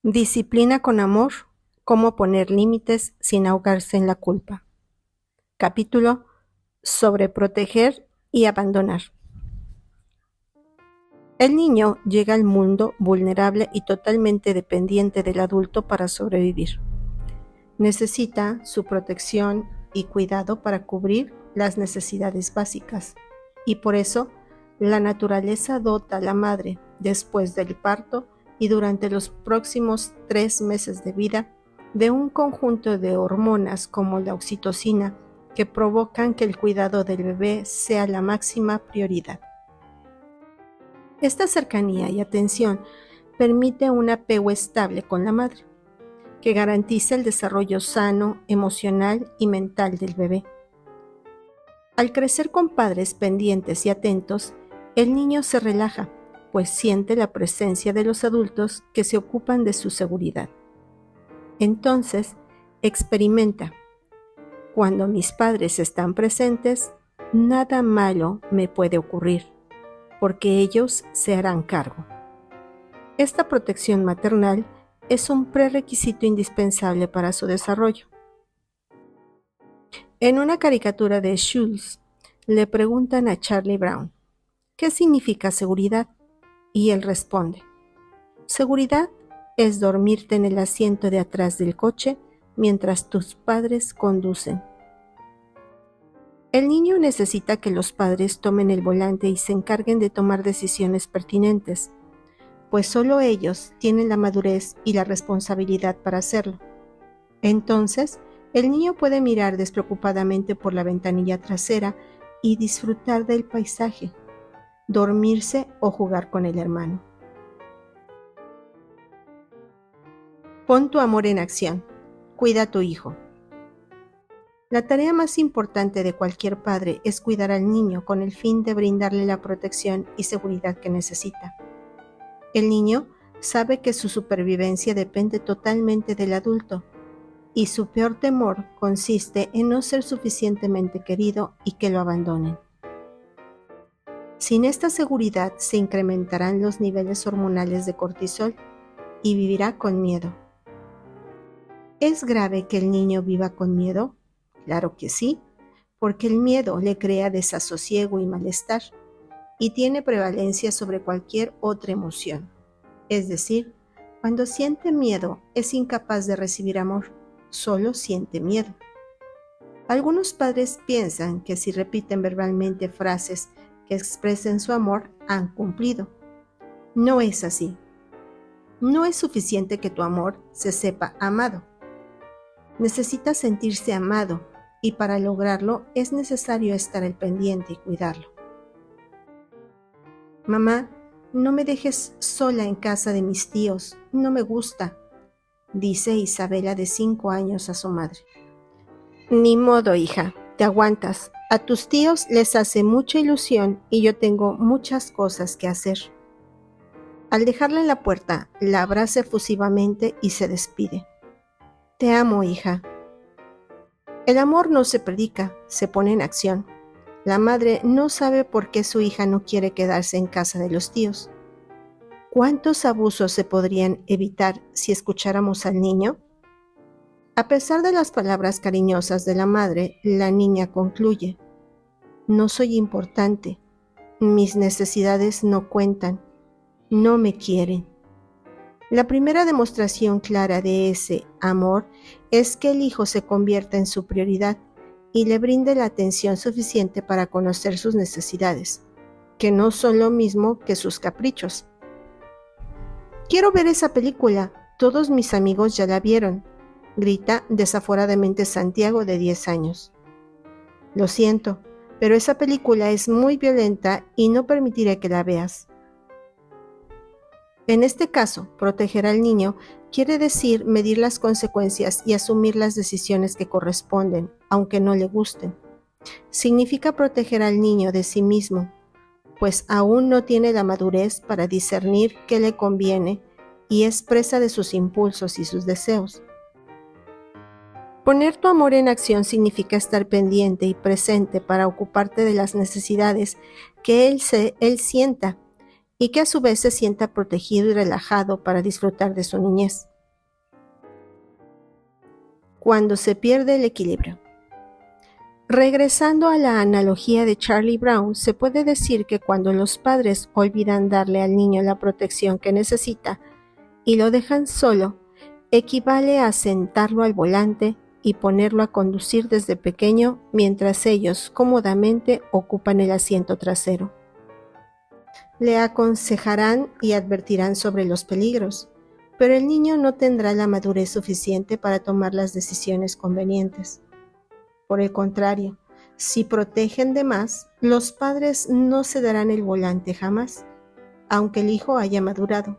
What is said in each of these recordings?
Disciplina con amor, cómo poner límites sin ahogarse en la culpa. Capítulo Sobreproteger y abandonar. El niño llega al mundo vulnerable y totalmente dependiente del adulto para sobrevivir. Necesita su protección y cuidado para cubrir las necesidades básicas, y por eso la naturaleza dota a la madre después del parto y durante los próximos 3 meses de vida de un conjunto de hormonas como la oxitocina que provocan que el cuidado del bebé sea la máxima prioridad. Esta cercanía y atención permite un apego estable con la madre, que garantiza el desarrollo sano, emocional y mental del bebé. Al crecer con padres pendientes y atentos, el niño se relaja, pues siente la presencia de los adultos que se ocupan de su seguridad. Entonces, experimenta: cuando mis padres están presentes, nada malo me puede ocurrir, porque ellos se harán cargo. Esta protección maternal es un prerequisito indispensable para su desarrollo. En una caricatura de Schulz, le preguntan a Charlie Brown, ¿qué significa seguridad? Y él responde: seguridad es dormirte en el asiento de atrás del coche mientras tus padres conducen. El niño necesita que los padres tomen el volante y se encarguen de tomar decisiones pertinentes, pues solo ellos tienen la madurez y la responsabilidad para hacerlo. Entonces, el niño puede mirar despreocupadamente por la ventanilla trasera y disfrutar del paisaje, dormirse o jugar con el hermano. Pon tu amor en acción. Cuida a tu hijo. La tarea más importante de cualquier padre es cuidar al niño con el fin de brindarle la protección y seguridad que necesita. El niño sabe que su supervivencia depende totalmente del adulto, y su peor temor consiste en no ser suficientemente querido y que lo abandonen. Sin esta seguridad se incrementarán los niveles hormonales de cortisol y vivirá con miedo. ¿Es grave que el niño viva con miedo? Claro que sí, porque el miedo le crea desasosiego y malestar, y tiene prevalencia sobre cualquier otra emoción. Es decir, cuando siente miedo es incapaz de recibir amor, solo siente miedo. Algunos padres piensan que si repiten verbalmente frases que expresen su amor, han cumplido. No es así. No es suficiente que tu amor se sepa amado. Necesita sentirse amado, y para lograrlo es necesario estar al pendiente y cuidarlo. Mamá, no me dejes sola en casa de mis tíos, no me gusta, dice Isabela de 5 años a su madre. Ni modo, hija, te aguantas. A tus tíos les hace mucha ilusión y yo tengo muchas cosas que hacer. Al dejarla en la puerta, la abraza efusivamente y se despide. Te amo, hija. El amor no se predica, se pone en acción. La madre no sabe por qué su hija no quiere quedarse en casa de los tíos. ¿Cuántos abusos se podrían evitar si escucháramos al niño? A pesar de las palabras cariñosas de la madre, la niña concluye: no soy importante, mis necesidades no cuentan, no me quieren. La primera demostración clara de ese amor es que el hijo se convierta en su prioridad y le brinde la atención suficiente para conocer sus necesidades, que no son lo mismo que sus caprichos. Quiero ver esa película, todos mis amigos ya la vieron, grita desaforadamente Santiago, de 10 años. Lo siento, pero esa película es muy violenta y no permitiré que la veas. En este caso, proteger al niño quiere decir medir las consecuencias y asumir las decisiones que corresponden, aunque no le gusten. Significa proteger al niño de sí mismo, pues aún no tiene la madurez para discernir qué le conviene y es presa de sus impulsos y sus deseos. Poner tu amor en acción significa estar pendiente y presente para ocuparte de las necesidades que él sienta, y que a su vez se sienta protegido y relajado para disfrutar de su niñez. cuando se pierde el equilibrio. Regresando a la analogía de Charlie Brown, se puede decir que cuando los padres olvidan darle al niño la protección que necesita y lo dejan solo, equivale a sentarlo al volante y ponerlo a conducir desde pequeño mientras ellos cómodamente ocupan el asiento trasero. Le aconsejarán y advertirán sobre los peligros, pero el niño no tendrá la madurez suficiente para tomar las decisiones convenientes. Por el contrario, si protegen de más, los padres no se darán el volante jamás, aunque el hijo haya madurado.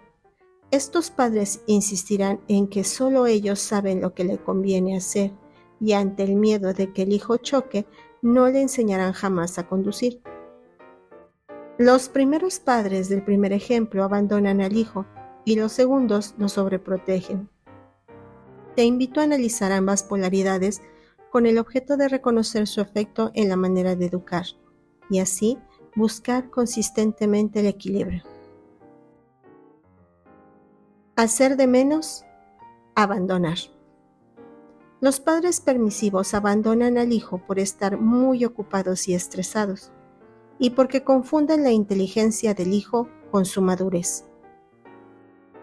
Estos padres insistirán en que solo ellos saben lo que le conviene hacer y ante el miedo de que el hijo choque, no le enseñarán jamás a conducir. Los primeros padres del primer ejemplo abandonan al hijo y los segundos lo sobreprotegen. Te invito a analizar ambas polaridades con el objeto de reconocer su efecto en la manera de educar y así buscar consistentemente el equilibrio. Hacer de menos, abandonar. Los padres permisivos abandonan al hijo por estar muy ocupados y estresados, y porque confunden la inteligencia del hijo con su madurez,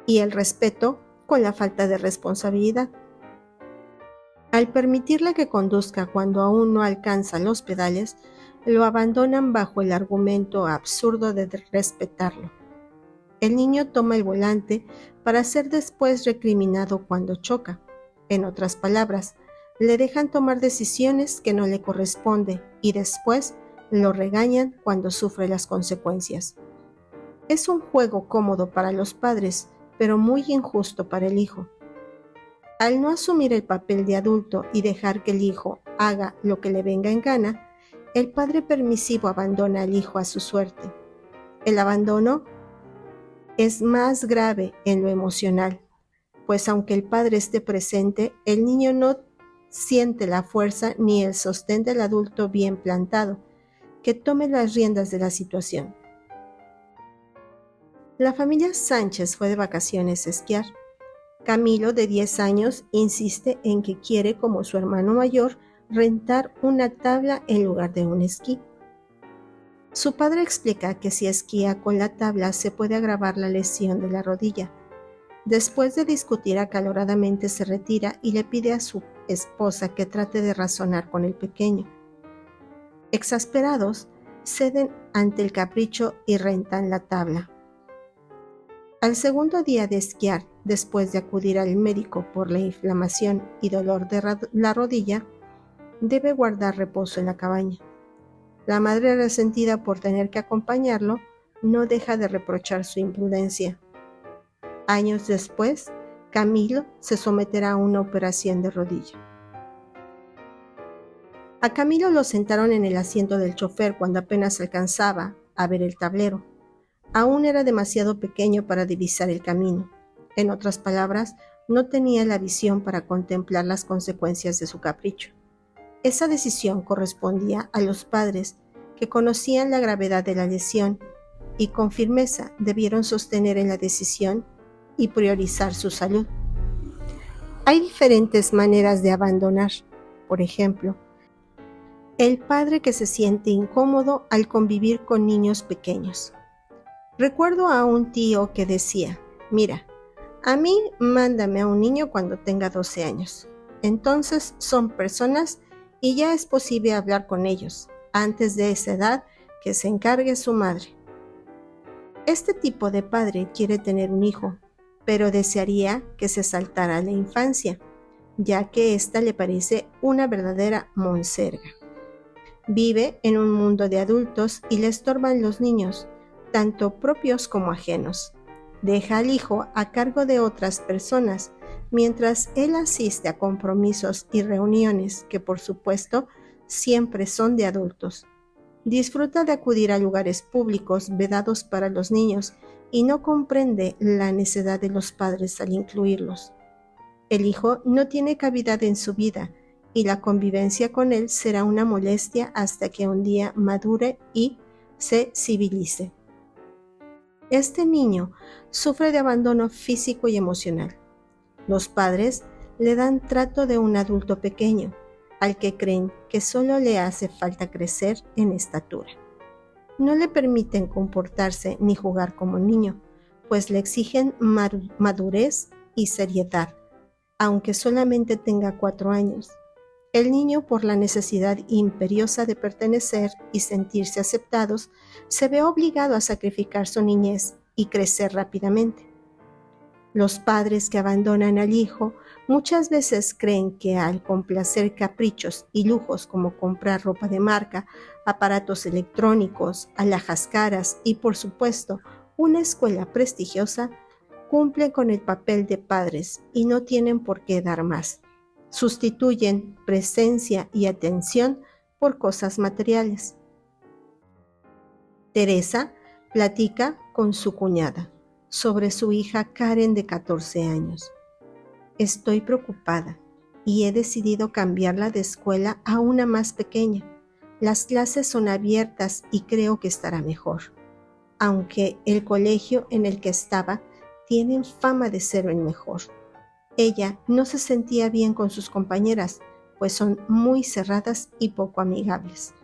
y el respeto con la falta de responsabilidad. Al permitirle que conduzca cuando aún no alcanza los pedales, lo abandonan bajo el argumento absurdo de respetarlo. El niño toma el volante para ser después recriminado cuando choca. En otras palabras, le dejan tomar decisiones que no le corresponden y después lo regañan cuando sufre las consecuencias. Es un juego cómodo para los padres, pero muy injusto para el hijo. Al no asumir el papel de adulto y dejar que el hijo haga lo que le venga en gana, el padre permisivo abandona al hijo a su suerte. El abandono es más grave en lo emocional, pues aunque el padre esté presente, el niño no siente la fuerza ni el sostén del adulto bien plantado, que tome las riendas de la situación. La familia Sánchez fue de vacaciones a esquiar. Camilo, de 10 años, insiste en que quiere, como su hermano mayor, rentar una tabla en lugar de un esquí. Su padre explica que si esquía con la tabla se puede agravar la lesión de la rodilla. Después de discutir acaloradamente se retira y le pide a su esposa que trate de razonar con el pequeño. Exasperados, ceden ante el capricho y rentan la tabla. Al segundo día de esquiar, después de acudir al médico por la inflamación y dolor de la rodilla, debe guardar reposo en la cabaña. La madre, resentida por tener que acompañarlo, no deja de reprochar su imprudencia. Años después, Camilo se someterá a una operación de rodilla. A Camilo lo sentaron en el asiento del chofer cuando apenas alcanzaba a ver el tablero. Aún era demasiado pequeño para divisar el camino. En otras palabras, no tenía la visión para contemplar las consecuencias de su capricho. Esa decisión correspondía a los padres, que conocían la gravedad de la lesión y con firmeza debieron sostener en la decisión y priorizar su salud. Hay diferentes maneras de abandonar. Por ejemplo, el padre que se siente incómodo al convivir con niños pequeños. Recuerdo a un tío que decía: mira, a mí mándame a un niño cuando tenga 12 años. Entonces son personas y ya es posible hablar con ellos. Antes de esa edad, que se encargue su madre. Este tipo de padre quiere tener un hijo, pero desearía que se saltara la infancia, ya que ésta le parece una verdadera monserga. Vive en un mundo de adultos y le estorban los niños, tanto propios como ajenos. Deja al hijo a cargo de otras personas, mientras él asiste a compromisos y reuniones que, por supuesto, siempre son de adultos. Disfruta de acudir a lugares públicos vedados para los niños y no comprende la necedad de los padres al incluirlos. El hijo no tiene cavidad en su vida y la convivencia con él será una molestia hasta que un día madure y se civilice. Este niño sufre de abandono físico y emocional. Los padres le dan trato de un adulto pequeño, al que creen que solo le hace falta crecer en estatura. No le permiten comportarse ni jugar como niño, pues le exigen madurez y seriedad, aunque solamente tenga 4 años. El niño, por la necesidad imperiosa de pertenecer y sentirse aceptados, se ve obligado a sacrificar su niñez y crecer rápidamente. Los padres que abandonan al hijo muchas veces creen que al complacer caprichos y lujos como comprar ropa de marca, aparatos electrónicos, alhajas caras y, por supuesto, una escuela prestigiosa, cumplen con el papel de padres y no tienen por qué dar más. Sustituyen presencia y atención por cosas materiales. Teresa platica con su cuñada sobre su hija Karen de 14 años. Estoy preocupada y he decidido cambiarla de escuela a una más pequeña. Las clases son abiertas y creo que estará mejor, aunque el colegio en el que estaba tiene fama de ser el mejor. Ella no se sentía bien con sus compañeras, pues son muy cerradas y poco amigables.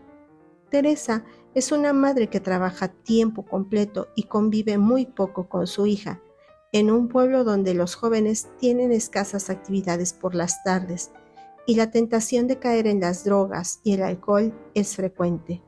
Teresa es una madre que trabaja tiempo completo y convive muy poco con su hija, en un pueblo donde los jóvenes tienen escasas actividades por las tardes y la tentación de caer en las drogas y el alcohol es frecuente.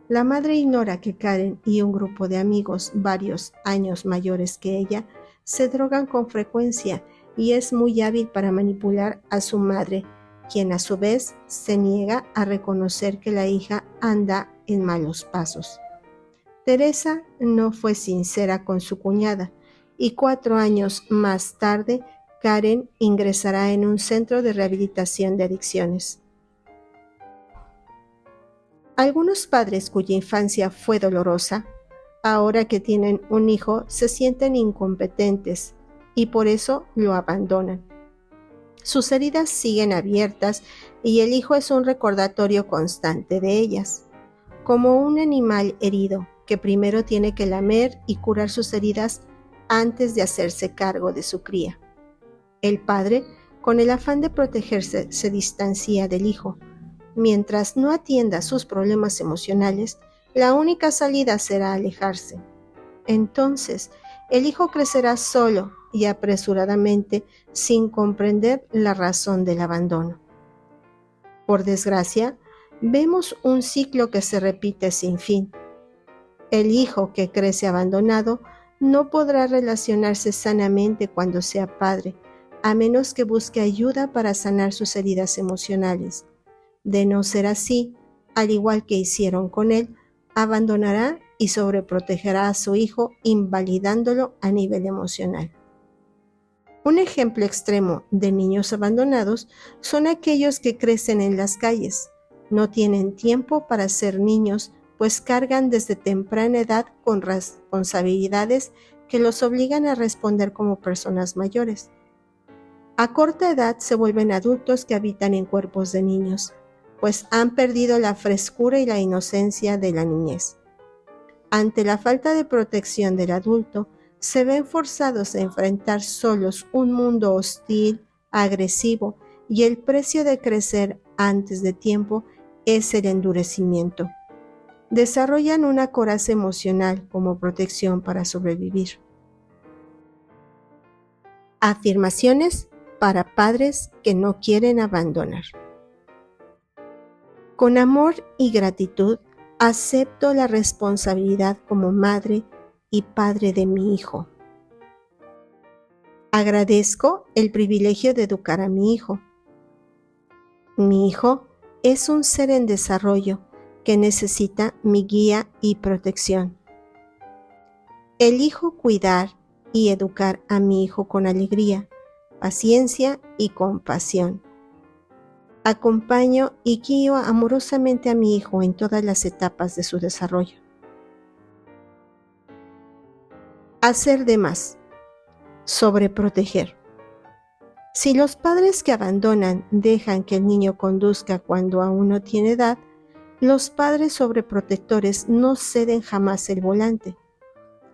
La madre ignora que Karen y un grupo de amigos varios años mayores que ella se drogan con frecuencia y es muy hábil para manipular a su madre, quien a su vez se niega a reconocer que la hija anda en malos pasos. Teresa no fue sincera con su cuñada y 4 años más tarde Karen ingresará en un centro de rehabilitación de adicciones. Algunos padres cuya infancia fue dolorosa, ahora que tienen un hijo, se sienten incompetentes y por eso lo abandonan. Sus heridas siguen abiertas y el hijo es un recordatorio constante de ellas. Como un animal herido que primero tiene que lamer y curar sus heridas antes de hacerse cargo de su cría. El padre, con el afán de protegerse, se distancia del hijo. Mientras no atienda sus problemas emocionales, la única salida será alejarse. Entonces, el hijo crecerá solo y apresuradamente sin comprender la razón del abandono. Por desgracia, vemos un ciclo que se repite sin fin. El hijo que crece abandonado no podrá relacionarse sanamente cuando sea padre, a menos que busque ayuda para sanar sus heridas emocionales. De no ser así, al igual que hicieron con él, abandonará y sobreprotegerá a su hijo, invalidándolo a nivel emocional. Un ejemplo extremo de niños abandonados son aquellos que crecen en las calles. No tienen tiempo para ser niños, pues cargan desde temprana edad con responsabilidades que los obligan a responder como personas mayores. A corta edad se vuelven adultos que habitan en cuerpos de niños, pues han perdido la frescura y la inocencia de la niñez. Ante la falta de protección del adulto, se ven forzados a enfrentar solos un mundo hostil, agresivo, y el precio de crecer antes de tiempo es el endurecimiento. Desarrollan una coraza emocional como protección para sobrevivir. Afirmaciones para padres que no quieren abandonar. Con amor y gratitud, acepto la responsabilidad como madre y padre de mi hijo. Agradezco el privilegio de educar a mi hijo. Mi hijo es un ser en desarrollo que necesita mi guía y protección. Elijo cuidar y educar a mi hijo con alegría, paciencia y compasión. Acompaño y guío amorosamente a mi hijo en todas las etapas de su desarrollo. Hacer de más. Sobreproteger. Si los padres que abandonan dejan que el niño conduzca cuando aún no tiene edad, los padres sobreprotectores no ceden jamás el volante.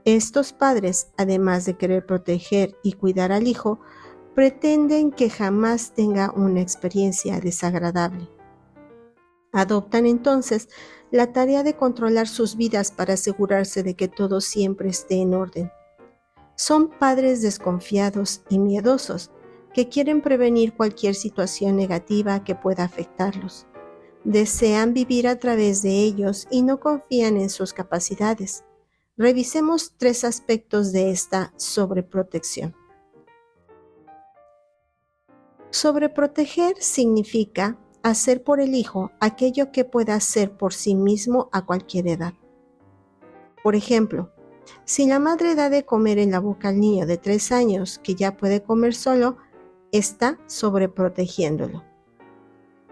Estos padres, además de querer proteger y cuidar al hijo, Pretenden que jamás tenga una experiencia desagradable. Adoptan entonces la tarea de controlar sus vidas para asegurarse de que todo siempre esté en orden. Son padres desconfiados y miedosos que quieren prevenir cualquier situación negativa que pueda afectarlos. Desean vivir a través de ellos y no confían en sus capacidades. Revisemos 3 aspectos de esta sobreprotección. Sobreproteger significa hacer por el hijo aquello que pueda hacer por sí mismo a cualquier edad. Por ejemplo, si la madre da de comer en la boca al niño de 3 años que ya puede comer solo, está sobreprotegiéndolo.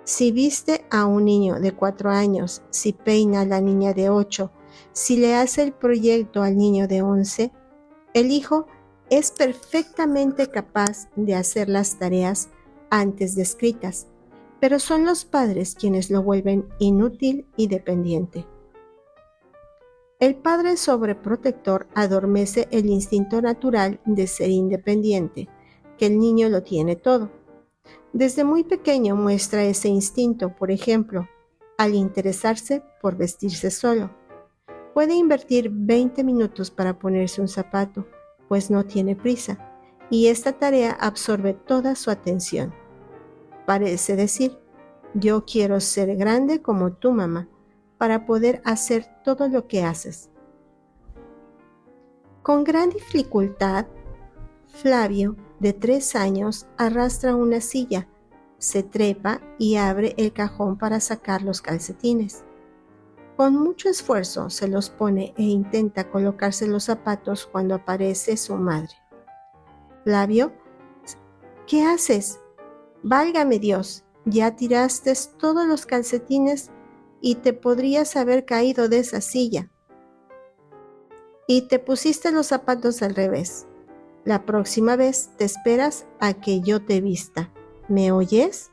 Si viste a un niño de 4 años, si peina a la niña de 8, si le hace el proyecto al niño de 11, el hijo es perfectamente capaz de hacer las tareas antes descritas, pero son los padres quienes lo vuelven inútil y dependiente. El padre sobreprotector adormece el instinto natural de ser independiente, que el niño lo tiene todo. Desde muy pequeño muestra ese instinto, por ejemplo, al interesarse por vestirse solo. Puede invertir 20 minutos para ponerse un zapato, pues no tiene prisa, y esta tarea absorbe toda su atención. Parece decir, yo quiero ser grande como tu mamá, para poder hacer todo lo que haces. Con gran dificultad, Flavio, de 3 años, arrastra una silla, se trepa y abre el cajón para sacar los calcetines. Con mucho esfuerzo se los pone e intenta colocarse los zapatos cuando aparece su madre. Flavio, ¿qué haces? Válgame Dios, ya tiraste todos los calcetines y te podrías haber caído de esa silla. Y te pusiste los zapatos al revés. La próxima vez te esperas a que yo te vista. ¿Me oyes?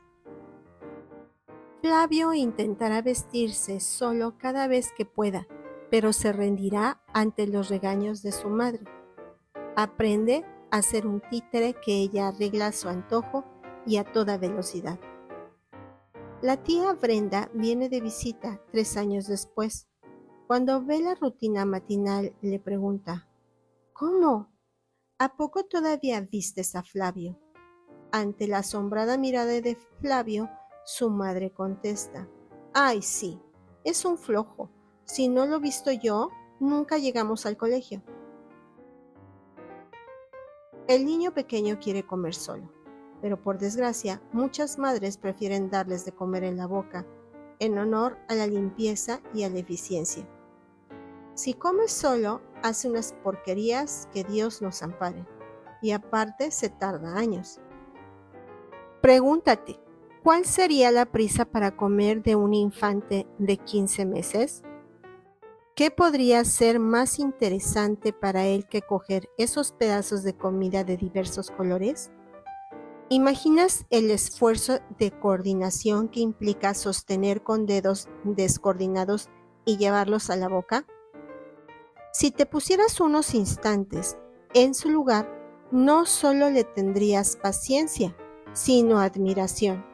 Flavio intentará vestirse solo cada vez que pueda, pero se rendirá ante los regaños de su madre. Aprende a ser un títere que ella arregla a su antojo y a toda velocidad. La tía Brenda viene de visita 3 años después. Cuando ve la rutina matinal, le pregunta, ¿cómo? ¿A poco todavía vistes a Flavio? Ante la asombrada mirada de Flavio, su madre contesta, ¡ay, sí! Es un flojo. Si no lo visto yo, nunca llegamos al colegio. El niño pequeño quiere comer solo, pero por desgracia, muchas madres prefieren darles de comer en la boca, en honor a la limpieza y a la eficiencia. Si comes solo, hace unas porquerías que Dios nos ampare, y aparte se tarda años. Pregúntate, ¿cuál sería la prisa para comer de un infante de 15 meses? ¿Qué podría ser más interesante para él que coger esos pedazos de comida de diversos colores? ¿Imaginas el esfuerzo de coordinación que implica sostener con dedos descoordinados y llevarlos a la boca? Si te pusieras unos instantes en su lugar, no solo le tendrías paciencia, sino admiración.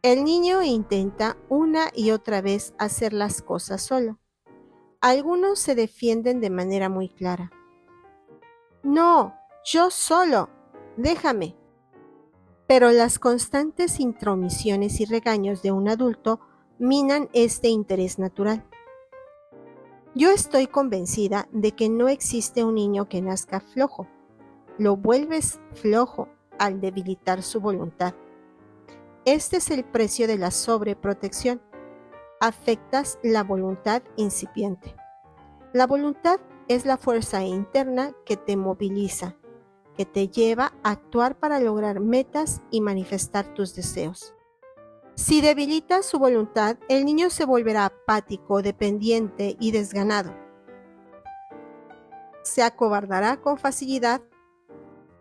El niño intenta una y otra vez hacer las cosas solo. Algunos se defienden de manera muy clara. No, yo solo, déjame. Pero las constantes intromisiones y regaños de un adulto minan este interés natural. Yo estoy convencida de que no existe un niño que nazca flojo. Lo vuelves flojo al debilitar su voluntad. Este es el precio de la sobreprotección. Afectas la voluntad incipiente. La voluntad es la fuerza interna que te moviliza, que te lleva a actuar para lograr metas y manifestar tus deseos. Si debilitas su voluntad, el niño se volverá apático, dependiente y desganado. Se acobardará con facilidad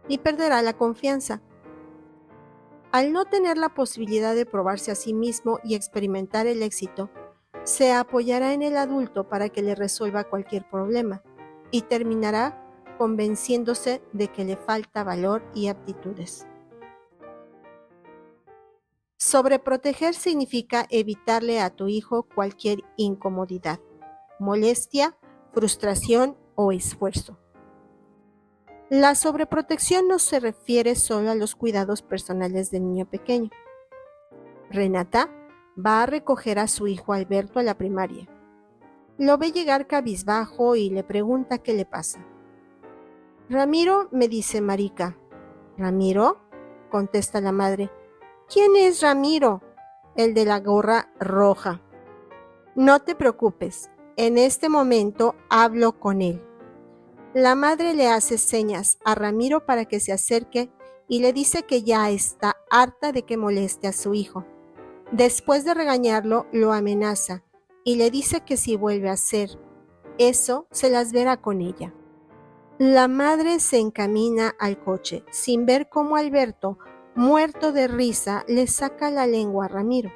y perderá la confianza. Al no tener la posibilidad de probarse a sí mismo y experimentar el éxito, se apoyará en el adulto para que le resuelva cualquier problema y terminará convenciéndose de que le falta valor y aptitudes. Sobreproteger significa evitarle a tu hijo cualquier incomodidad, molestia, frustración o esfuerzo. La sobreprotección no se refiere solo a los cuidados personales del niño pequeño. Renata va a recoger a su hijo Alberto a la primaria. Lo ve llegar cabizbajo y le pregunta qué le pasa. Ramiro, me dice Marica. ¿Ramiro?, contesta la madre. ¿Quién es Ramiro? El de la gorra roja. No te preocupes, en este momento hablo con él. La madre le hace señas a Ramiro para que se acerque y le dice que ya está harta de que moleste a su hijo. Después de regañarlo, lo amenaza y le dice que si vuelve a hacer eso, se las verá con ella. La madre se encamina al coche, sin ver cómo Alberto, muerto de risa, le saca la lengua a Ramiro.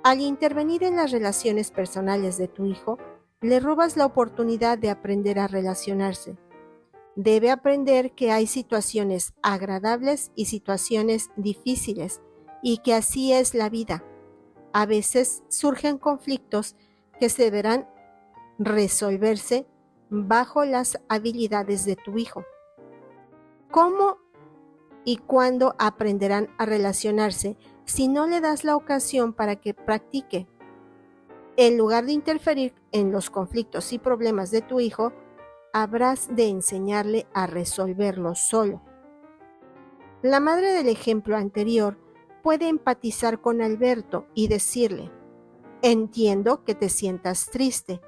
Al intervenir en las relaciones personales de tu hijo, le robas la oportunidad de aprender a relacionarse. Debe aprender que hay situaciones agradables y situaciones difíciles, y que así es la vida. A veces surgen conflictos que se deberán resolverse bajo las habilidades de tu hijo. ¿Cómo y cuándo aprenderán a relacionarse si no le das la ocasión para que practique? En lugar de interferir en los conflictos y problemas de tu hijo, habrás de enseñarle a resolverlos solo. La madre del ejemplo anterior puede empatizar con Alberto y decirle: entiendo que te sientas triste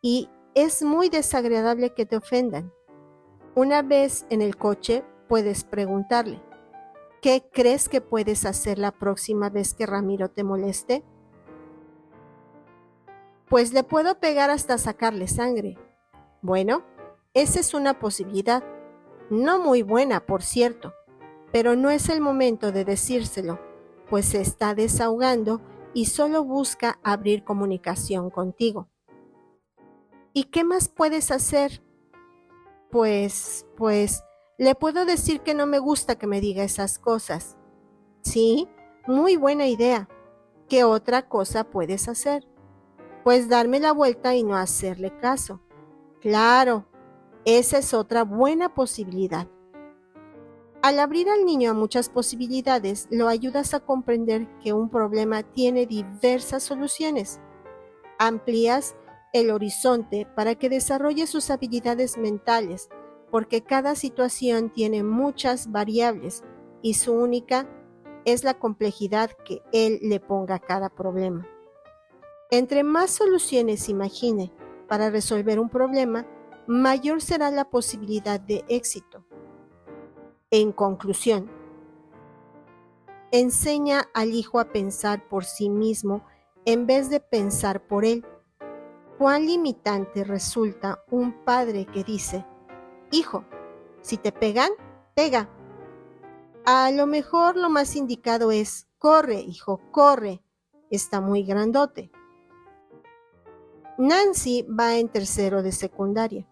y es muy desagradable que te ofendan. Una vez en el coche, puedes preguntarle: ¿qué crees que puedes hacer la próxima vez que Ramiro te moleste? Pues le puedo pegar hasta sacarle sangre. Bueno, esa es una posibilidad. No muy buena, por cierto, pero no es el momento de decírselo, pues se está desahogando y solo busca abrir comunicación contigo. ¿Y qué más puedes hacer? Pues, le puedo decir que no me gusta que me diga esas cosas. Sí, muy buena idea. ¿Qué otra cosa puedes hacer? Pues darme la vuelta y no hacerle caso. Claro, esa es otra buena posibilidad. Al abrir al niño a muchas posibilidades, lo ayudas a comprender que un problema tiene diversas soluciones. Amplías el horizonte para que desarrolle sus habilidades mentales, porque cada situación tiene muchas variables y su única es la complejidad que él le ponga a cada problema. Entre más soluciones imagine para resolver un problema, mayor será la posibilidad de éxito. En conclusión, enseña al hijo a pensar por sí mismo en vez de pensar por él. ¿Cuán limitante resulta un padre que dice: hijo, si te pegan, pega? A lo mejor lo más indicado es: corre, hijo, corre, está muy grandote. Nancy va en tercero de secundaria.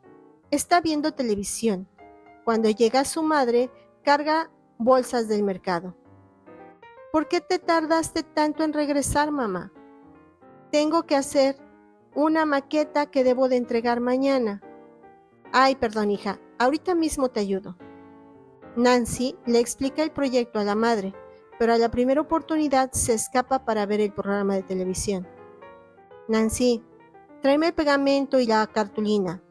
Está viendo televisión. Cuando llega su madre, carga bolsas del mercado. ¿Por qué te tardaste tanto en regresar, mamá? Tengo que hacer una maqueta que debo de entregar mañana. Ay, perdón, hija, ahorita mismo te ayudo. Nancy le explica el proyecto a la madre, pero a la primera oportunidad se escapa para ver el programa de televisión. Nancy, tráeme el pegamento y la cartulina.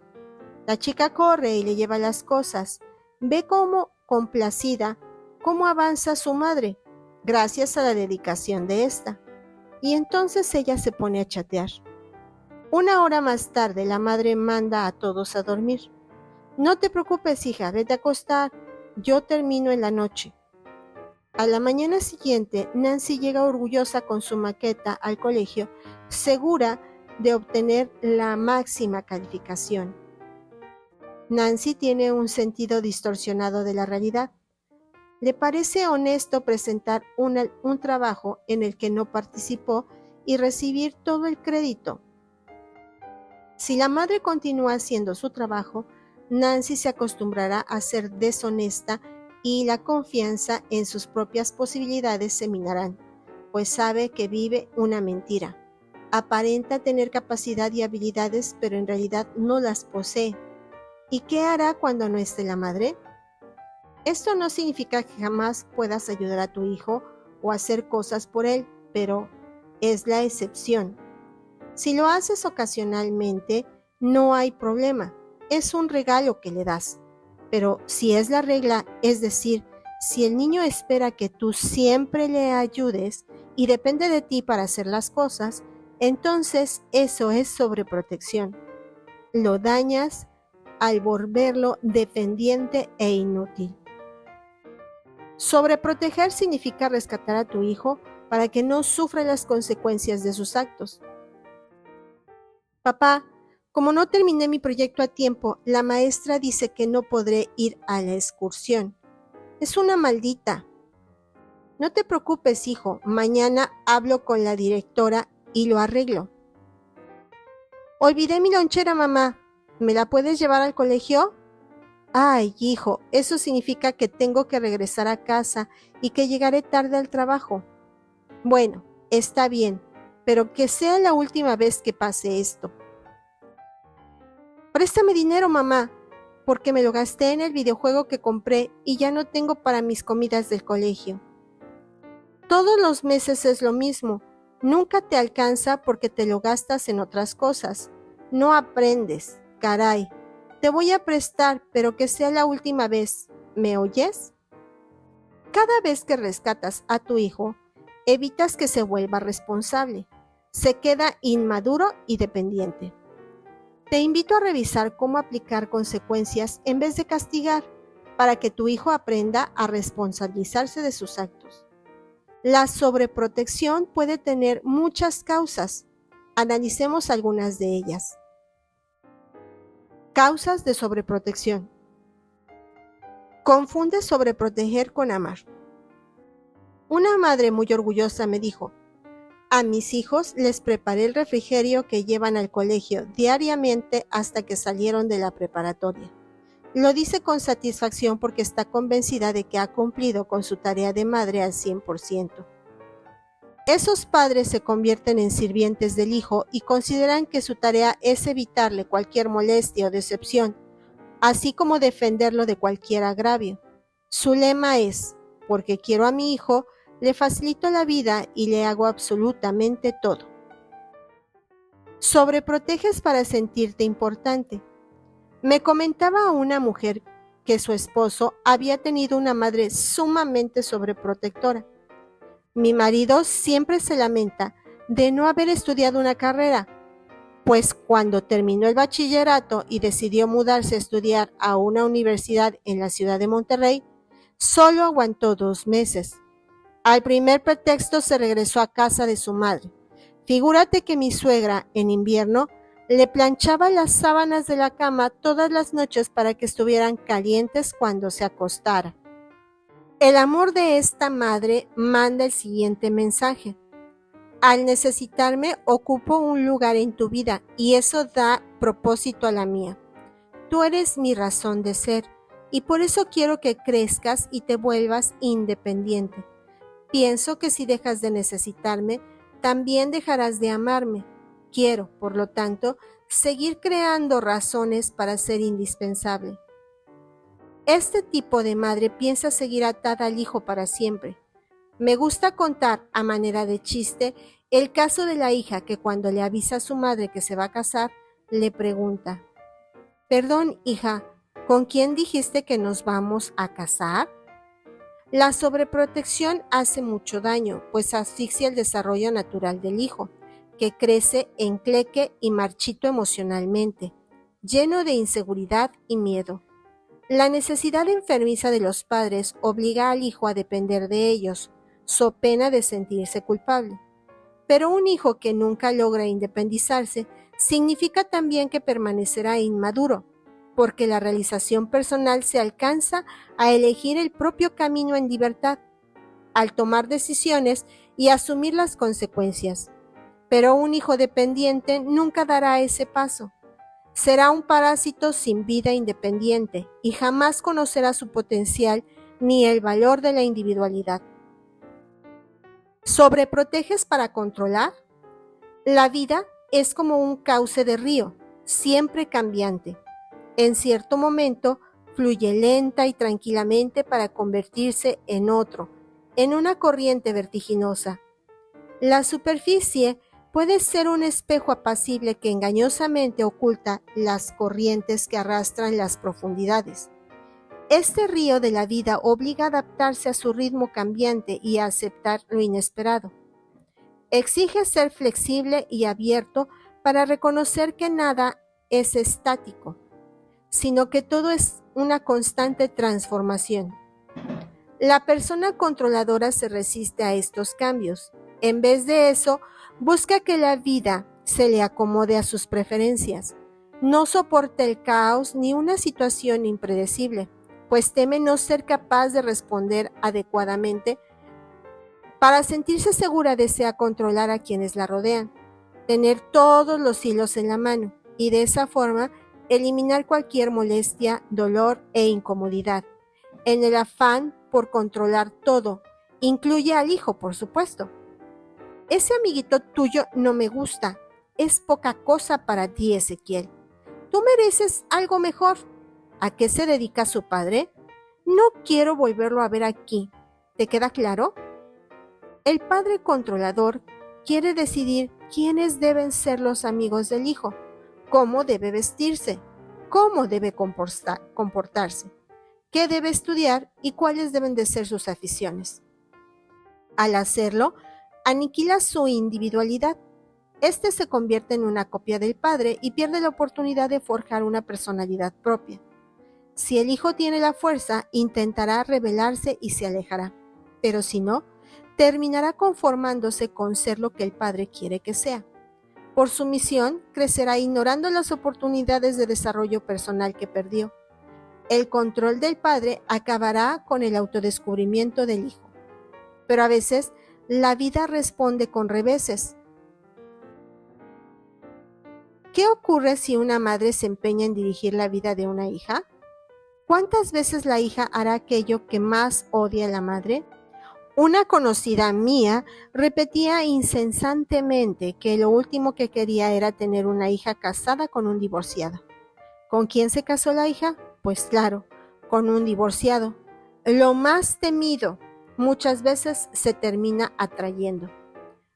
La chica corre y le lleva las cosas. Ve cómo, complacida, cómo avanza su madre, gracias a la dedicación de esta. Y entonces ella se pone a chatear. Una hora más tarde, la madre manda a todos a dormir. No te preocupes, hija, vete a acostar. Yo termino en la noche. A la mañana siguiente, Nancy llega orgullosa con su maqueta al colegio, segura de obtener la máxima calificación. Nancy tiene un sentido distorsionado de la realidad. Le parece honesto presentar un trabajo en el que no participó y recibir todo el crédito. Si la madre continúa haciendo su trabajo, Nancy se acostumbrará a ser deshonesta y la confianza en sus propias posibilidades se minarán, pues sabe que vive una mentira. Aparenta tener capacidad y habilidades, pero en realidad no las posee. ¿Y qué hará cuando no esté la madre? Esto no significa que jamás puedas ayudar a tu hijo o hacer cosas por él, pero es la excepción. Si lo haces ocasionalmente, no hay problema. Es un regalo que le das. Pero si es la regla, es decir, si el niño espera que tú siempre le ayudes y depende de ti para hacer las cosas, entonces eso es sobreprotección. Lo dañas al volverlo dependiente e inútil. Sobreproteger significa rescatar a tu hijo para que no sufra las consecuencias de sus actos. Papá, como no terminé mi proyecto a tiempo, la maestra dice que no podré ir a la excursión. Es una maldita. No te preocupes, hijo, mañana hablo con la directora y lo arreglo. Olvidé mi lonchera, mamá. ¿Me la puedes llevar al colegio? Ay, hijo, eso significa que tengo que regresar a casa y que llegaré tarde al trabajo. Bueno, está bien, pero que sea la última vez que pase esto. Préstame dinero, mamá, porque me lo gasté en el videojuego que compré y ya no tengo para mis comidas del colegio. Todos los meses es lo mismo. Nunca te alcanza porque te lo gastas en otras cosas. No aprendes, caray. Te voy a prestar, pero que sea la última vez. ¿Me oyes? Cada vez que rescatas a tu hijo, evitas que se vuelva responsable. Se queda inmaduro y dependiente. Te invito a revisar cómo aplicar consecuencias en vez de castigar, para que tu hijo aprenda a responsabilizarse de sus actos. La sobreprotección puede tener muchas causas. Analicemos algunas de ellas. Causas de sobreprotección. Confunde sobreproteger con amar. Una madre muy orgullosa me dijo: a mis hijos les preparé el refrigerio que llevan al colegio diariamente hasta que salieron de la preparatoria. Lo dice con satisfacción porque está convencida de que ha cumplido con su tarea de madre al 100%. Esos padres se convierten en sirvientes del hijo y consideran que su tarea es evitarle cualquier molestia o decepción, así como defenderlo de cualquier agravio. Su lema es: porque quiero a mi hijo, le facilito la vida y le hago absolutamente todo. Sobreproteges para sentirte importante. Me comentaba una mujer que su esposo había tenido una madre sumamente sobreprotectora. Mi marido siempre se lamenta de no haber estudiado una carrera, pues cuando terminó el bachillerato y decidió mudarse a estudiar a una universidad en la ciudad de Monterrey, solo aguantó 2 meses. Al primer pretexto se regresó a casa de su madre. Figúrate que mi suegra, en invierno, le planchaba las sábanas de la cama todas las noches para que estuvieran calientes cuando se acostara. El amor de esta madre manda el siguiente mensaje: al necesitarme, ocupo un lugar en tu vida y eso da propósito a la mía. Tú eres mi razón de ser y por eso quiero que crezcas y te vuelvas independiente. Pienso que si dejas de necesitarme, también dejarás de amarme. Quiero, por lo tanto, seguir creando razones para ser indispensable. Este tipo de madre piensa seguir atada al hijo para siempre. Me gusta contar, a manera de chiste, el caso de la hija que cuando le avisa a su madre que se va a casar, le pregunta: perdón, hija, ¿con quién dijiste que nos vamos a casar? La sobreprotección hace mucho daño, pues asfixia el desarrollo natural del hijo, que crece encleque y marchito emocionalmente, lleno de inseguridad y miedo. La necesidad enfermiza de los padres obliga al hijo a depender de ellos, so pena de sentirse culpable. Pero un hijo que nunca logra independizarse significa también que permanecerá inmaduro, porque la realización personal se alcanza a elegir el propio camino en libertad, al tomar decisiones y asumir las consecuencias. Pero un hijo dependiente nunca dará ese paso. Será un parásito sin vida independiente y jamás conocerá su potencial ni el valor de la individualidad. ¿Sobreproteges para controlar? La vida es como un cauce de río, siempre cambiante. En cierto momento, fluye lenta y tranquilamente para convertirse en otro, en una corriente vertiginosa. La superficie puede ser un espejo apacible que engañosamente oculta las corrientes que arrastran las profundidades. Este río de la vida obliga a adaptarse a su ritmo cambiante y a aceptar lo inesperado. Exige ser flexible y abierto para reconocer que nada es estático, sino que todo es una constante transformación. La persona controladora se resiste a estos cambios. En vez de eso, busca que la vida se le acomode a sus preferencias. No soporta el caos ni una situación impredecible, pues teme no ser capaz de responder adecuadamente. Para sentirse segura desea controlar a quienes la rodean, tener todos los hilos en la mano y de esa forma eliminar cualquier molestia, dolor e incomodidad. En el afán por controlar todo, incluye al hijo, por supuesto. Ese amiguito tuyo no me gusta, es poca cosa para ti, Ezequiel. Tú mereces algo mejor. ¿A qué se dedica su padre? No quiero volverlo a ver aquí. ¿Te queda claro? El padre controlador quiere decidir quiénes deben ser los amigos del hijo, cómo debe vestirse, cómo debe comportarse, qué debe estudiar y cuáles deben de ser sus aficiones. Al hacerlo, aniquila su individualidad. Este se convierte en una copia del padre y pierde la oportunidad de forjar una personalidad propia. Si el hijo tiene la fuerza, intentará rebelarse y se alejará, pero si no, terminará conformándose con ser lo que el padre quiere que sea. Por su misión, crecerá ignorando las oportunidades de desarrollo personal que perdió. El control del padre acabará con el autodescubrimiento del hijo. Pero a veces, la vida responde con reveses. ¿Qué ocurre si una madre se empeña en dirigir la vida de una hija? ¿Cuántas veces la hija hará aquello que más odia la madre? Una conocida mía repetía incesantemente que lo último que quería era tener una hija casada con un divorciado. ¿Con quién se casó la hija? Pues claro, con un divorciado. Lo más temido muchas veces se termina atrayendo.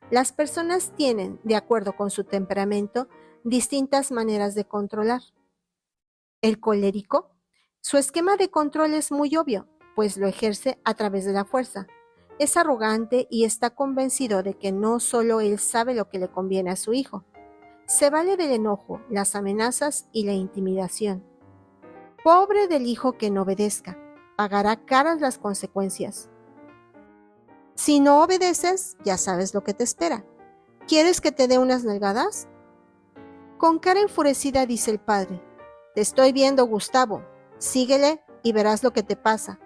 Las personas tienen, de acuerdo con su temperamento, distintas maneras de controlar. El colérico, su esquema de control es muy obvio, pues lo ejerce a través de la fuerza. Es arrogante y está convencido de que no solo él sabe lo que le conviene a su hijo. Se vale del enojo, las amenazas y la intimidación. Pobre del hijo que no obedezca, pagará caras las consecuencias. Si no obedeces, ya sabes lo que te espera. ¿Quieres que te dé unas nalgadas? Con cara enfurecida dice el padre: te estoy viendo, Gustavo. Síguele y verás lo que te pasa.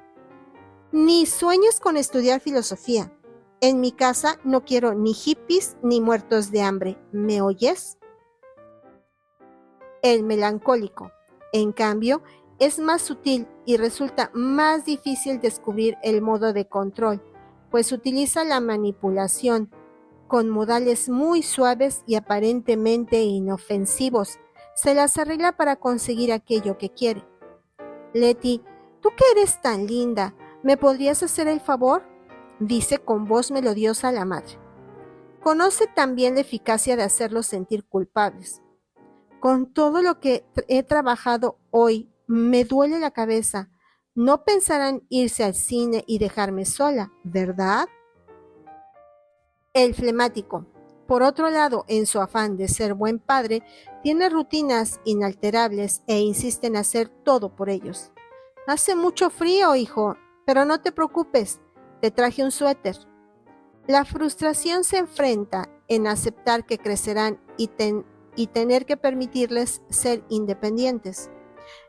Ni sueñes con estudiar filosofía. En mi casa no quiero ni hippies ni muertos de hambre. ¿Me oyes? El melancólico, en cambio, es más sutil y resulta más difícil descubrir el modo de control, pues utiliza la manipulación con modales muy suaves y aparentemente inofensivos. Se las arregla para conseguir aquello que quiere. Leti, tú que eres tan linda, ¿me podrías hacer el favor? Dice con voz melodiosa la madre. Conoce también la eficacia de hacerlos sentir culpables. Con todo lo que he trabajado hoy, me duele la cabeza. No pensarán irse al cine y dejarme sola, ¿verdad? El flemático, por otro lado, en su afán de ser buen padre, tiene rutinas inalterables e insiste en hacer todo por ellos. Hace mucho frío, hijo, pero no te preocupes, te traje un suéter. La frustración se enfrenta en aceptar que crecerán y tener que permitirles ser independientes.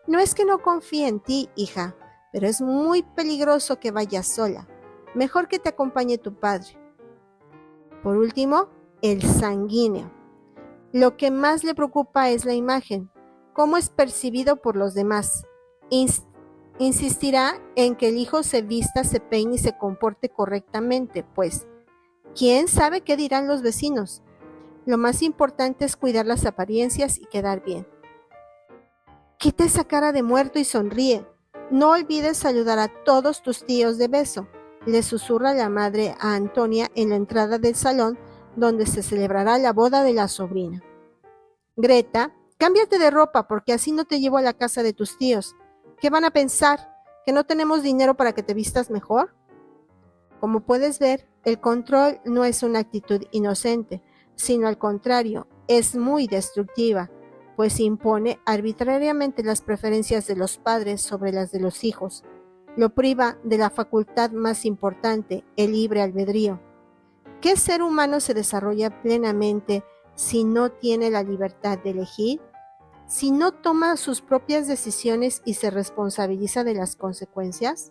No es que no confíe en ti, hija, pero es muy peligroso que vayas sola. Mejor que te acompañe tu padre. Por último, el sanguíneo. Lo que más le preocupa es la imagen. cómo es percibido por los demás. Insistirá en que el hijo se vista, se peine y se comporte correctamente, pues, ¿quién sabe qué dirán los vecinos? Lo más importante es cuidar las apariencias y quedar bien. Quita esa cara de muerto y sonríe. No olvides saludar a todos tus tíos de beso, le susurra la madre a Antonia en la entrada del salón donde se celebrará la boda de la sobrina. Greta, cámbiate de ropa porque así no te llevo a la casa de tus tíos. ¿Qué van a pensar? ¿Que no tenemos dinero para que te vistas mejor? Como puedes ver, el control no es una actitud inocente, sino al contrario, es muy destructiva, pues impone arbitrariamente las preferencias de los padres sobre las de los hijos. Lo priva de la facultad más importante, el libre albedrío. ¿Qué ser humano se desarrolla plenamente si no tiene la libertad de elegir? Si no toma sus propias decisiones y se responsabiliza de las consecuencias?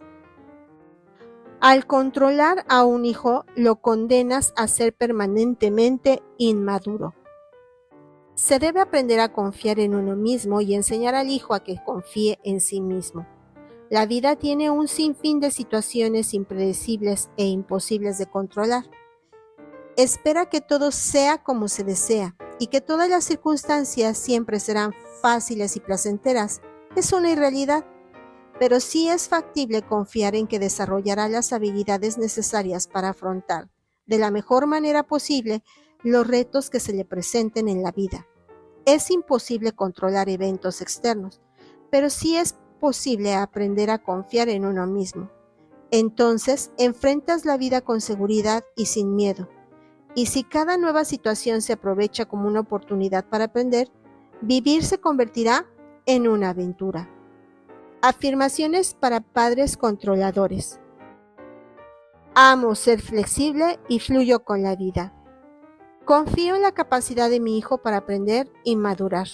Al controlar a un hijo, lo condenas a ser permanentemente inmaduro. Se debe aprender a confiar en uno mismo y enseñar al hijo a que confíe en sí mismo. La vida tiene un sinfín de situaciones impredecibles e imposibles de controlar. Espera que todo sea como se desea y que todas las circunstancias siempre serán fáciles y placenteras. Es una irrealidad, pero sí es factible confiar en que desarrollará las habilidades necesarias para afrontar de la mejor manera posible los retos que se le presenten en la vida. Es imposible controlar eventos externos, pero sí es posible aprender a confiar en uno mismo. Entonces, enfrentas la vida con seguridad y sin miedo. Y si cada nueva situación se aprovecha como una oportunidad para aprender, vivir se convertirá en una aventura. Afirmaciones para padres controladores. Amo ser flexible y fluyo con la vida. Confío en la capacidad de mi hijo para aprender y madurar.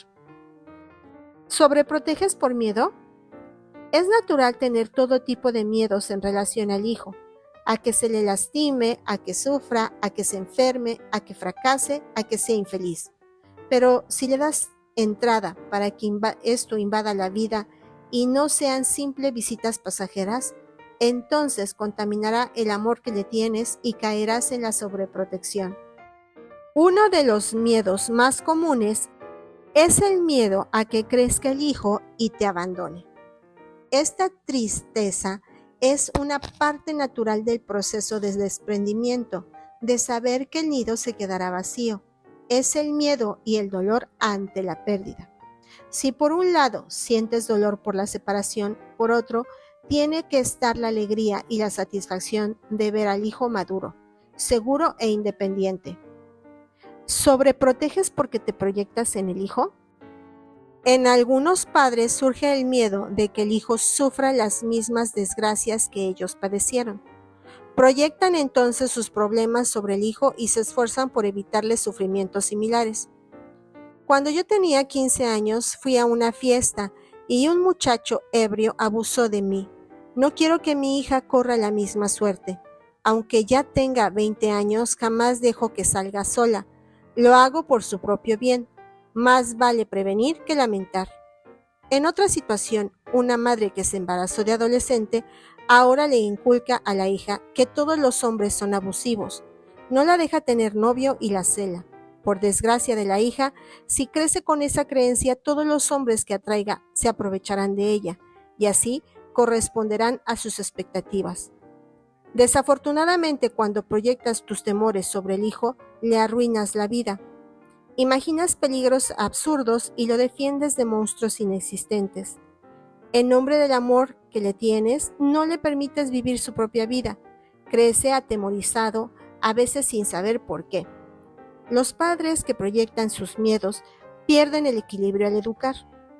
¿Sobreproteges por miedo? Es natural tener todo tipo de miedos en relación al hijo, a que se le lastime, a que sufra, a que se enferme, a que fracase, a que sea infeliz. Pero si le das entrada para que esto invada la vida y no sean simples visitas pasajeras, entonces contaminará el amor que le tienes y caerás en la sobreprotección. Uno de los miedos más comunes es el miedo a que crezca el hijo y te abandone. Esta tristeza es una parte natural del proceso de desprendimiento, de saber que el nido se quedará vacío. Es el miedo y el dolor ante la pérdida. Si por un lado sientes dolor por la separación, por otro, tiene que estar la alegría y la satisfacción de ver al hijo maduro, seguro e independiente. ¿Sobreproteges porque te proyectas en el hijo? En algunos padres surge el miedo de que el hijo sufra las mismas desgracias que ellos padecieron. Proyectan entonces sus problemas sobre el hijo y se esfuerzan por evitarle sufrimientos similares. Cuando yo tenía 15 años, fui a una fiesta y un muchacho ebrio abusó de mí. No quiero que mi hija corra la misma suerte. Aunque ya tenga 20 años, jamás dejo que salga sola. Lo hago por su propio bien. Más vale prevenir que lamentar. En otra situación, una madre que se embarazó de adolescente ahora le inculca a la hija que todos los hombres son abusivos. No la deja tener novio y la cela. Por desgracia de la hija, si crece con esa creencia, todos los hombres que atraiga se aprovecharán de ella y así corresponderán a sus expectativas. Desafortunadamente, cuando proyectas tus temores sobre el hijo, le arruinas la vida. Imaginas peligros absurdos y lo defiendes de monstruos inexistentes. En nombre del amor que le tienes, no le permites vivir su propia vida. Crece atemorizado, a veces sin saber por qué. Los padres que proyectan sus miedos pierden el equilibrio al educar.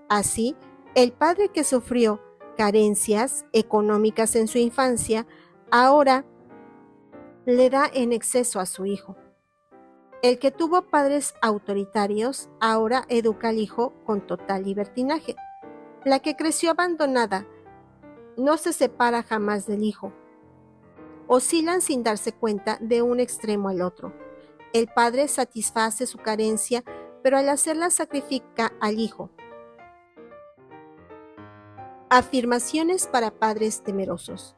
Así, el padre que sufrió carencias económicas en su infancia, ahora le da en exceso a su hijo. El que tuvo padres autoritarios ahora educa al hijo con total libertinaje. La que creció abandonada no se separa jamás del hijo. Oscilan sin darse cuenta de un extremo al otro. El padre satisface su carencia, pero al hacerla sacrifica al hijo. Afirmaciones para padres temerosos.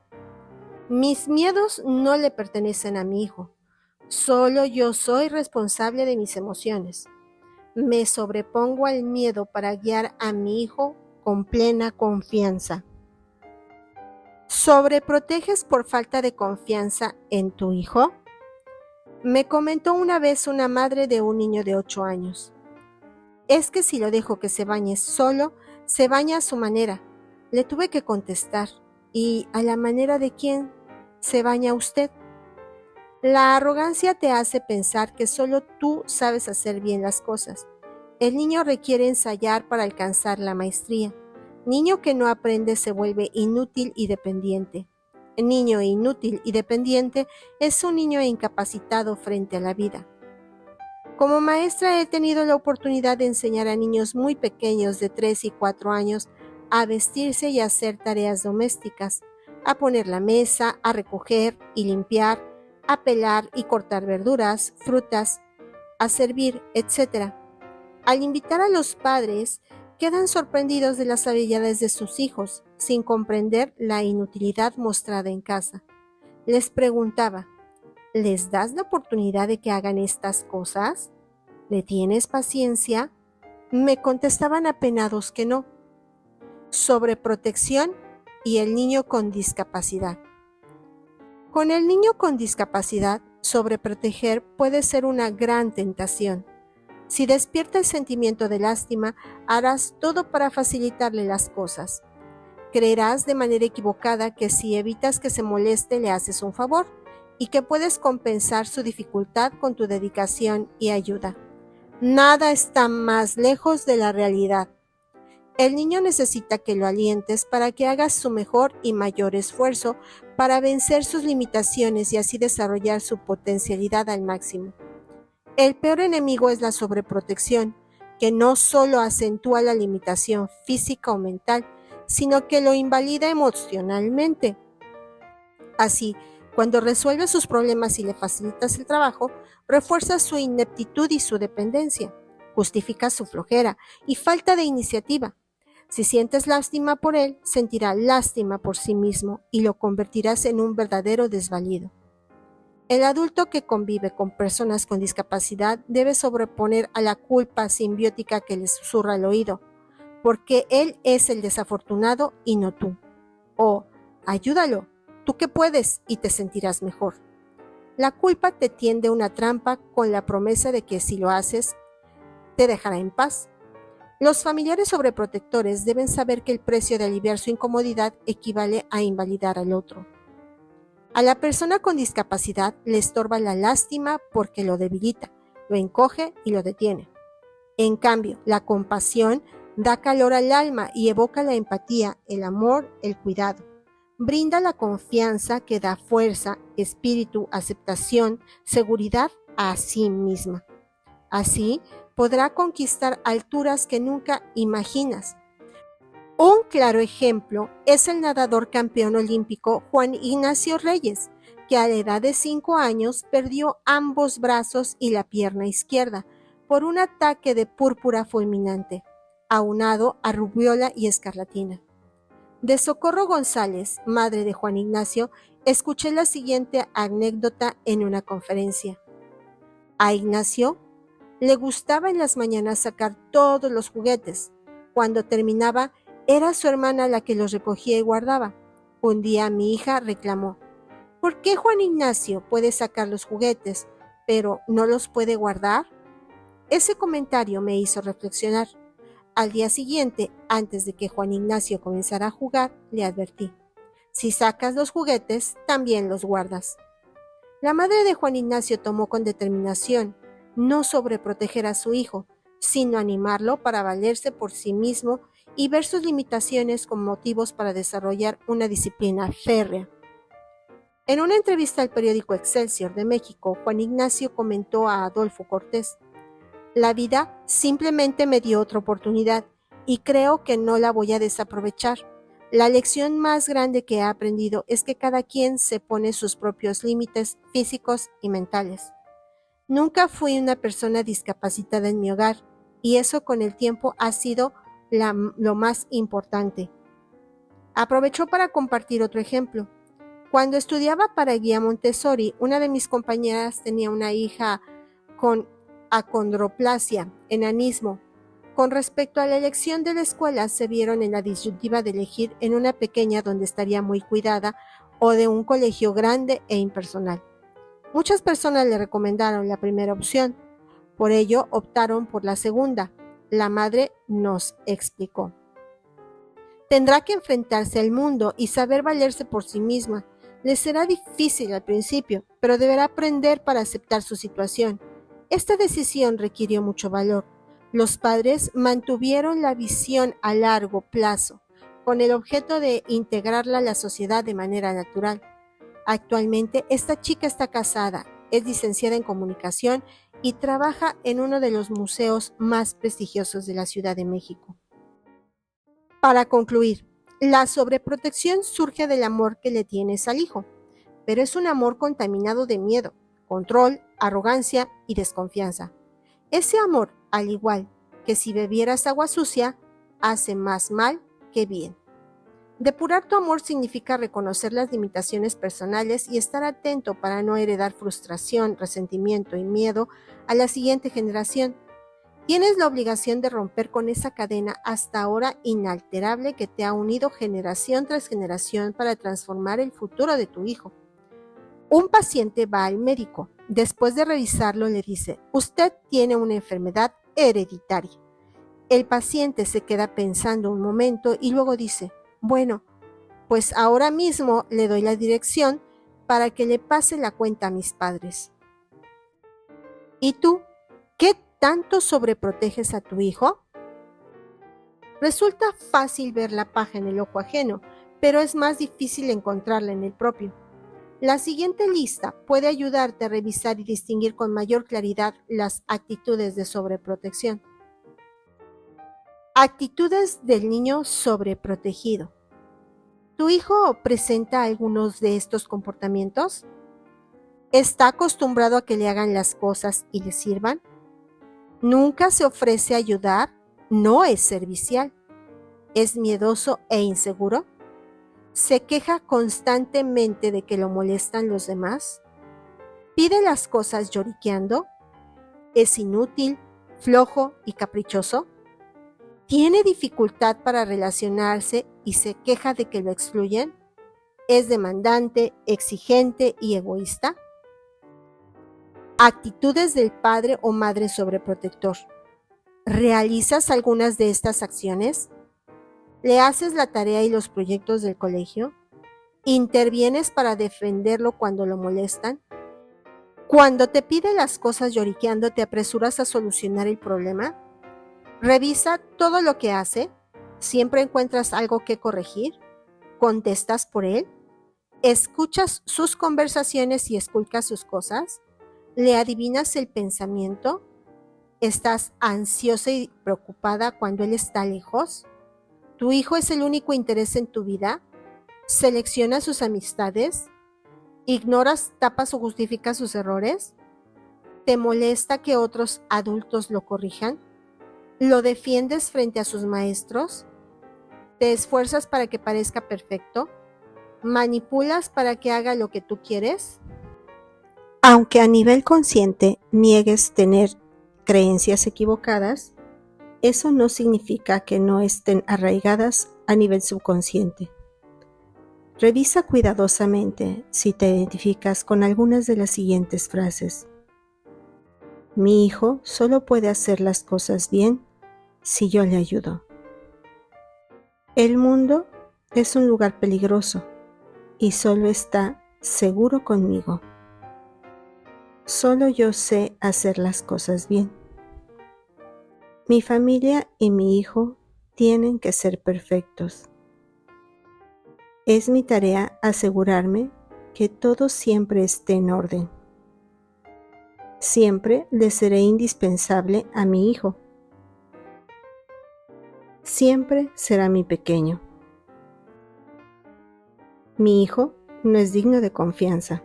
Mis miedos no le pertenecen a mi hijo. Solo yo soy responsable de mis emociones. Me sobrepongo al miedo para guiar a mi hijo con plena confianza. ¿Sobreproteges por falta de confianza en tu hijo? Me comentó una vez una madre de un niño de 8 años. Es que si lo dejo que se bañe solo, se baña a su manera. Le tuve que contestar. ¿Y a la manera de quién se baña usted? La arrogancia te hace pensar que solo tú sabes hacer bien las cosas. El niño requiere ensayar para alcanzar la maestría. Niño que no aprende se vuelve inútil y dependiente. El niño inútil y dependiente es un niño incapacitado frente a la vida. Como maestra he tenido la oportunidad de enseñar a niños muy pequeños de 3 y 4 años a vestirse y a hacer tareas domésticas, a poner la mesa, a recoger y limpiar, a pelar y cortar verduras, frutas, a servir, etc. Al invitar a los padres, quedan sorprendidos de las habilidades de sus hijos, sin comprender la inutilidad mostrada en casa. Les preguntaba, ¿les das la oportunidad de que hagan estas cosas? ¿Le tienes paciencia? Me contestaban apenados que no. Sobreprotección y el niño con discapacidad. Con el niño con discapacidad, sobreproteger puede ser una gran tentación. Si despierta el sentimiento de lástima, harás todo para facilitarle las cosas. Creerás de manera equivocada que si evitas que se moleste le haces un favor y que puedes compensar su dificultad con tu dedicación y ayuda. Nada está más lejos de la realidad. El niño necesita que lo alientes para que haga su mejor y mayor esfuerzo para vencer sus limitaciones y así desarrollar su potencialidad al máximo. El peor enemigo es la sobreprotección, que no solo acentúa la limitación física o mental, sino que lo invalida emocionalmente. Así, cuando resuelves sus problemas y le facilitas el trabajo, refuerzas su ineptitud y su dependencia, justificas su flojera y falta de iniciativa. Si sientes lástima por él, sentirá lástima por sí mismo y lo convertirás en un verdadero desvalido. El adulto que convive con personas con discapacidad debe sobreponer a la culpa simbiótica que le susurra al oído, porque él es el desafortunado y no tú. O, ayúdalo, tú que puedes y te sentirás mejor. La culpa te tiende una trampa con la promesa de que si lo haces, te dejará en paz. Los familiares sobreprotectores deben saber que el precio de aliviar su incomodidad equivale a invalidar al otro. A la persona con discapacidad le estorba la lástima porque lo debilita, lo encoge y lo detiene. En cambio, la compasión da calor al alma y evoca la empatía, el amor, el cuidado. Brinda la confianza que da fuerza, espíritu, aceptación, seguridad a sí misma. Así, podrá conquistar alturas que nunca imaginas. Un claro ejemplo es el nadador campeón olímpico Juan Ignacio Reyes, que a la edad de 5 años perdió ambos brazos y la pierna izquierda por un ataque de púrpura fulminante, aunado a rubiola y escarlatina. De Socorro González, madre de Juan Ignacio, escuché la siguiente anécdota en una conferencia. A Ignacio le gustaba en las mañanas sacar todos los juguetes. Cuando terminaba, era su hermana la que los recogía y guardaba. Un día mi hija reclamó, ¿por qué Juan Ignacio puede sacar los juguetes, pero no los puede guardar? Ese comentario me hizo reflexionar. Al día siguiente, antes de que Juan Ignacio comenzara a jugar, le advertí, si sacas los juguetes, también los guardas. La madre de Juan Ignacio tomó con determinación no sobreproteger a su hijo, sino animarlo para valerse por sí mismo y ver sus limitaciones como motivos para desarrollar una disciplina férrea. En una entrevista al periódico Excelsior de México, Juan Ignacio comentó a Adolfo Cortés, la vida simplemente me dio otra oportunidad y creo que no la voy a desaprovechar. La lección más grande que he aprendido es que cada quien se pone sus propios límites físicos y mentales. Nunca fui una persona discapacitada en mi hogar y eso con el tiempo ha sido lo más importante. Aprovechó para compartir otro ejemplo. Cuando estudiaba para guía Montessori, una de mis compañeras tenía una hija con acondroplasia, enanismo. Con respecto a la elección de la escuela, se vieron en la disyuntiva de elegir en una pequeña donde estaría muy cuidada o de un colegio grande e impersonal. Muchas personas le recomendaron la primera opción, por ello optaron por la segunda. La madre nos explicó. Tendrá que enfrentarse al mundo y saber valerse por sí misma. Le será difícil al principio, pero deberá aprender para aceptar su situación. Esta decisión requirió mucho valor. Los padres mantuvieron la visión a largo plazo, con el objeto de integrarla a la sociedad de manera natural. Actualmente, esta chica está casada, es licenciada en comunicación y trabaja en uno de los museos más prestigiosos de la Ciudad de México. Para concluir, la sobreprotección surge del amor que le tienes al hijo, pero es un amor contaminado de miedo, control, arrogancia y desconfianza. Ese amor, al igual que si bebieras agua sucia, hace más mal que bien. Depurar tu amor significa reconocer las limitaciones personales y estar atento para no heredar frustración, resentimiento y miedo a la siguiente generación. Tienes la obligación de romper con esa cadena hasta ahora inalterable que te ha unido generación tras generación para transformar el futuro de tu hijo. Un paciente va al médico. Después de revisarlo, le dice: usted tiene una enfermedad hereditaria. El paciente se queda pensando un momento y luego dice: bueno, pues ahora mismo le doy la dirección para que le pase la cuenta a mis padres. ¿Y tú? ¿Qué tanto sobreproteges a tu hijo? Resulta fácil ver la paja en el ojo ajeno, pero es más difícil encontrarla en el propio. La siguiente lista puede ayudarte a revisar y distinguir con mayor claridad las actitudes de sobreprotección. Actitudes del niño sobreprotegido. ¿Tu hijo presenta algunos de estos comportamientos? ¿Está acostumbrado a que le hagan las cosas y le sirvan? ¿Nunca se ofrece a ayudar? ¿No es servicial? ¿Es miedoso e inseguro? ¿Se queja constantemente de que lo molestan los demás? ¿Pide las cosas lloriqueando? ¿Es inútil, flojo y caprichoso? ¿Tiene dificultad para relacionarse y se queja de que lo excluyen? ¿Es demandante, exigente y egoísta? Actitudes del padre o madre sobreprotector. ¿Realizas algunas de estas acciones? ¿Le haces la tarea y los proyectos del colegio? ¿Intervienes para defenderlo cuando lo molestan? Cuando te pide las cosas lloriqueando, ¿te apresuras a solucionar el problema? ¿Revisa todo lo que hace? ¿Siempre encuentras algo que corregir? ¿Contestas por él? ¿Escuchas sus conversaciones y esculcas sus cosas? ¿Le adivinas el pensamiento? ¿Estás ansiosa y preocupada cuando él está lejos? ¿Tu hijo es el único interés en tu vida? ¿Seleccionas sus amistades? ¿Ignoras, tapas o justificas sus errores? ¿Te molesta que otros adultos lo corrijan? ¿Lo defiendes frente a sus maestros? ¿Te esfuerzas para que parezca perfecto? ¿Manipulas para que haga lo que tú quieres? Aunque a nivel consciente niegues tener creencias equivocadas, eso no significa que no estén arraigadas a nivel subconsciente. Revisa cuidadosamente si te identificas con algunas de las siguientes frases. Mi hijo solo puede hacer las cosas bien si yo le ayudo. El mundo es un lugar peligroso y solo está seguro conmigo. Solo yo sé hacer las cosas bien. Mi familia y mi hijo tienen que ser perfectos. Es mi tarea asegurarme que todo siempre esté en orden. Siempre le seré indispensable a mi hijo. Siempre será mi pequeño. Mi hijo no es digno de confianza.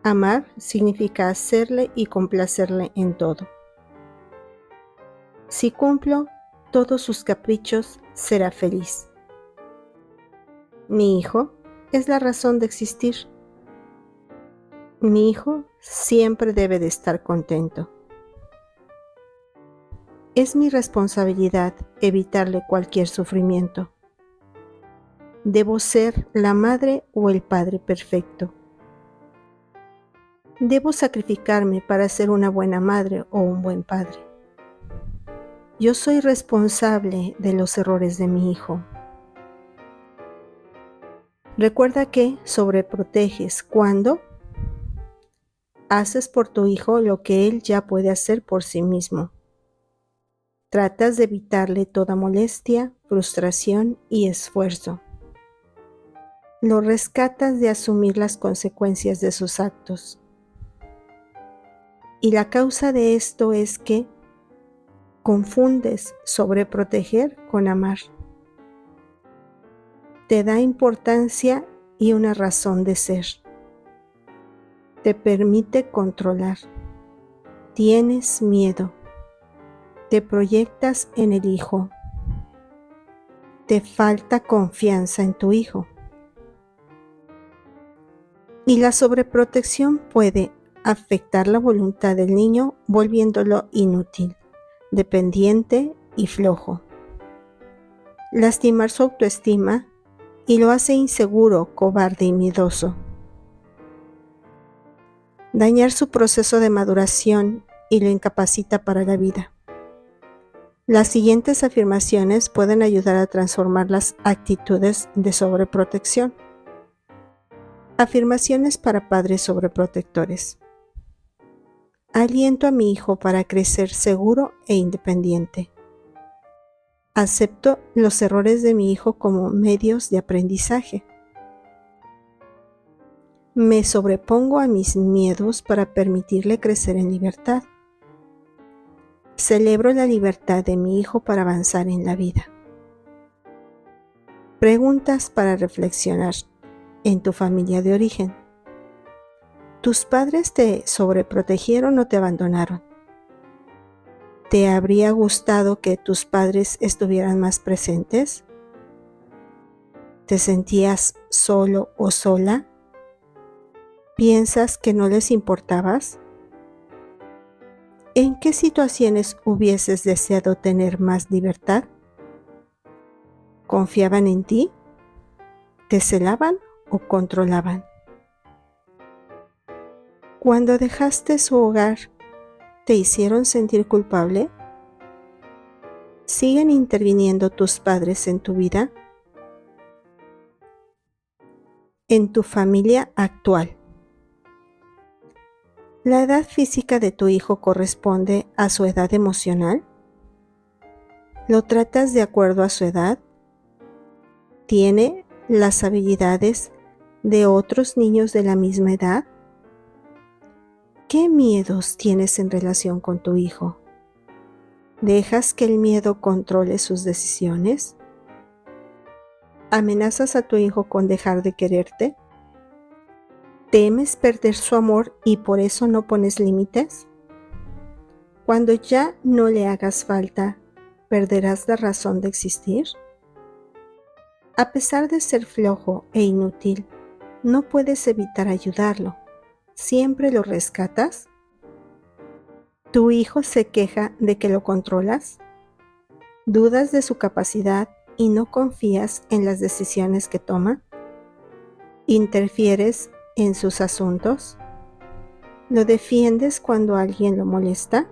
Amar significa hacerle y complacerle en todo. Si cumplo todos sus caprichos, será feliz. Mi hijo es la razón de existir. Mi hijo siempre debe de estar contento. Es mi responsabilidad evitarle cualquier sufrimiento. Debo ser la madre o el padre perfecto. Debo sacrificarme para ser una buena madre o un buen padre. Yo soy responsable de los errores de mi hijo. Recuerda que sobreproteges cuando haces por tu hijo lo que él ya puede hacer por sí mismo. Tratas de evitarle toda molestia, frustración y esfuerzo. Lo rescatas de asumir las consecuencias de sus actos. Y la causa de esto es que confundes sobreproteger con amar. Te da importancia y una razón de ser. Te permite controlar. Tienes miedo. Te proyectas en el hijo. Te falta confianza en tu hijo. Y la sobreprotección puede afectar la voluntad del niño, volviéndolo inútil, dependiente y flojo. Lastimar su autoestima y lo hace inseguro, cobarde y miedoso. Dañar su proceso de maduración y lo incapacita para la vida. Las siguientes afirmaciones pueden ayudar a transformar las actitudes de sobreprotección. Afirmaciones para padres sobreprotectores. Aliento a mi hijo para crecer seguro e independiente. Acepto los errores de mi hijo como medios de aprendizaje. Me sobrepongo a mis miedos para permitirle crecer en libertad. Celebro la libertad de mi hijo para avanzar en la vida. Preguntas para reflexionar en tu familia de origen. ¿Tus padres te sobreprotegieron o te abandonaron? ¿Te habría gustado que tus padres estuvieran más presentes? ¿Te sentías solo o sola? ¿Piensas que no les importabas? ¿En qué situaciones hubieses deseado tener más libertad? ¿Confiaban en ti? ¿Te celaban o controlaban? Cuando dejaste su hogar, ¿te hicieron sentir culpable? ¿Siguen interviniendo tus padres en tu vida? En tu familia actual. ¿La edad física de tu hijo corresponde a su edad emocional? ¿Lo tratas de acuerdo a su edad? ¿Tiene las habilidades de otros niños de la misma edad? ¿Qué miedos tienes en relación con tu hijo? ¿Dejas que el miedo controle sus decisiones? ¿Amenazas a tu hijo con dejar de quererte? ¿Temes perder su amor y por eso no pones límites? Cuando ya no le hagas falta, ¿perderás la razón de existir? A pesar de ser flojo e inútil, no puedes evitar ayudarlo. ¿Siempre lo rescatas? ¿Tu hijo se queja de que lo controlas? ¿Dudas de su capacidad y no confías en las decisiones que toma? ¿Interfieres en sus asuntos? ¿Lo defiendes cuando alguien lo molesta?